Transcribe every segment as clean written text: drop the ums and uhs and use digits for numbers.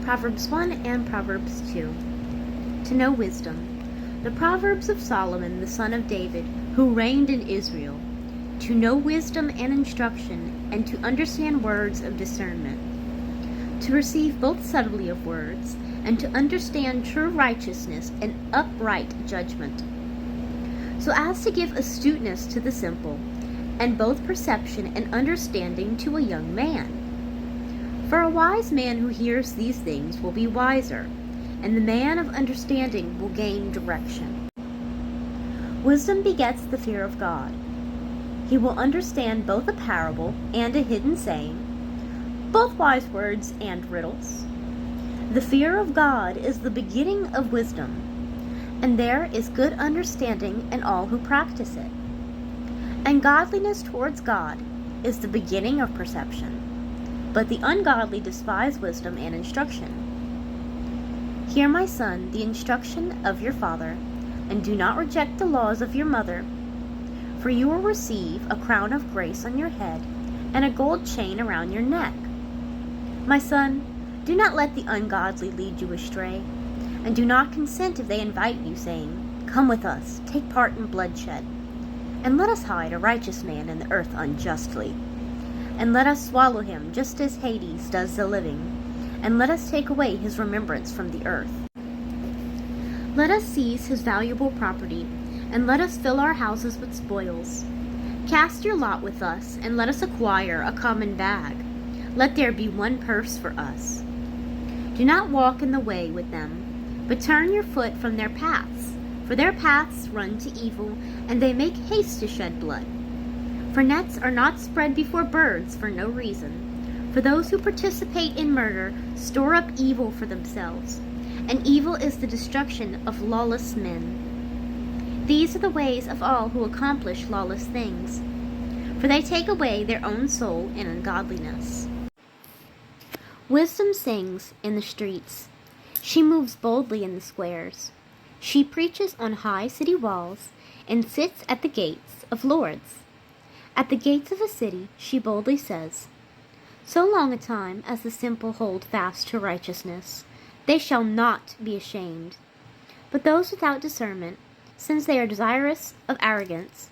Proverbs 1 and Proverbs 2. To know wisdom. The Proverbs of Solomon, the son of David, who reigned in Israel. To know wisdom and instruction, and to understand words of discernment. To receive both subtlety of words, and to understand true righteousness and upright judgment. So as to give astuteness to the simple, and both perception and understanding to a young man. For a wise man who hears these things will be wiser, and the man of understanding will gain direction. Wisdom begets the fear of God. He will understand both a parable and a hidden saying, both wise words and riddles. The fear of God is the beginning of wisdom, and there is good understanding in all who practice it. And godliness towards God is the beginning of perception, but the ungodly despise wisdom and instruction. Hear, my son, the instruction of your father, and do not reject the laws of your mother, for you will receive a crown of grace on your head and a gold chain around your neck. My son, do not let the ungodly lead you astray, and do not consent if they invite you, saying, come with us, take part in bloodshed, and let us hide a righteous man in the earth unjustly. And let us swallow him, just as Hades does the living, and let us take away his remembrance from the earth. Let us seize his valuable property, and let us fill our houses with spoils. Cast your lot with us, and let us acquire a common bag. Let there be one purse for us. Do not walk in the way with them, but turn your foot from their paths, for their paths run to evil, and they make haste to shed blood. For nets are not spread before birds for no reason. For those who participate in murder store up evil for themselves, and evil is the destruction of lawless men. These are the ways of all who accomplish lawless things, for they take away their own soul in ungodliness. Wisdom sings in the streets. She moves boldly in the squares. She preaches on high city walls and sits at the gates of lords. At the gates of a city she boldly says, so long a time as the simple hold fast to righteousness, they shall not be ashamed. But those without discernment, since they are desirous of arrogance,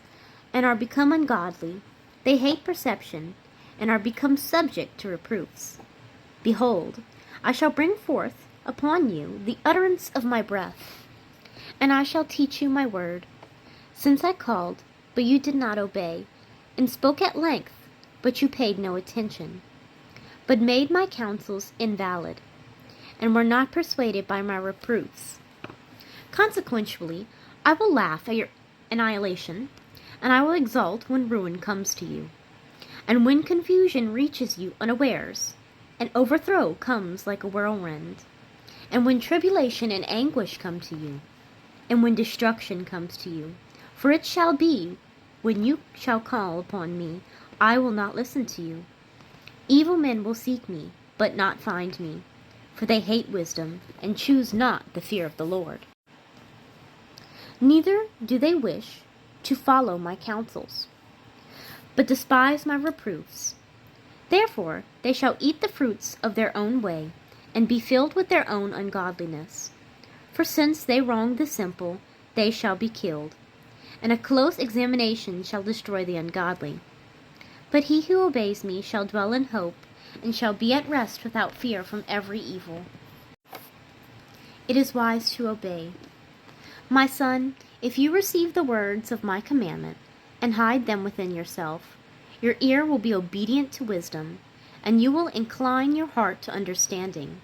and are become ungodly, they hate perception, and are become subject to reproofs. Behold, I shall bring forth upon you the utterance of my breath, and I shall teach you my word. Since I called, but you did not obey, and spoke at length, but you paid no attention, but made my counsels invalid, and were not persuaded by my reproofs. Consequently, I will laugh at your annihilation, and I will exult when ruin comes to you, and when confusion reaches you unawares, and overthrow comes like a whirlwind, and when tribulation and anguish come to you, and when destruction comes to you. For it shall be, when you shall call upon me, I will not listen to you. Evil men will seek me, but not find me, for they hate wisdom, and choose not the fear of the Lord. Neither do they wish to follow my counsels, but despise my reproofs. Therefore they shall eat the fruits of their own way, and be filled with their own ungodliness. For since they wrong the simple, they shall be killed, and a close examination shall destroy the ungodly. But he who obeys me shall dwell in hope, and shall be at rest without fear from every evil. It is wise to obey. My son, if you receive the words of my commandment, and hide them within yourself, your ear will be obedient to wisdom, and you will incline your heart to understanding.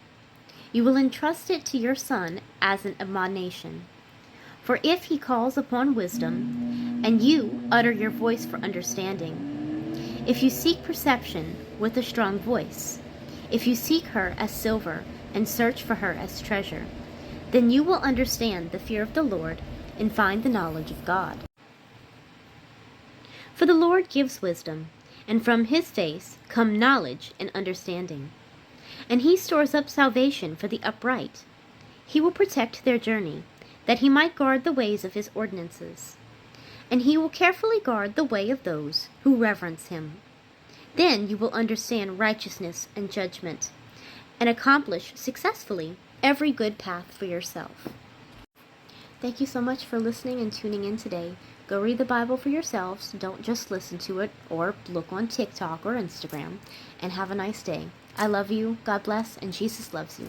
You will entrust it to your son as an admonition. For if he calls upon wisdom, and you utter your voice for understanding, if you seek perception with a strong voice, if you seek her as silver and search for her as treasure, then you will understand the fear of the Lord and find the knowledge of God. For the Lord gives wisdom, and from his face come knowledge and understanding. And he stores up salvation for the upright. He will protect their journey, that he might guard the ways of his ordinances. And he will carefully guard the way of those who reverence him. Then you will understand righteousness and judgment, and accomplish successfully every good path for yourself. Thank you so much for listening and tuning in today. Go read the Bible for yourselves. Don't just listen to it or look on TikTok or Instagram. And have a nice day. I love you, God bless, and Jesus loves you.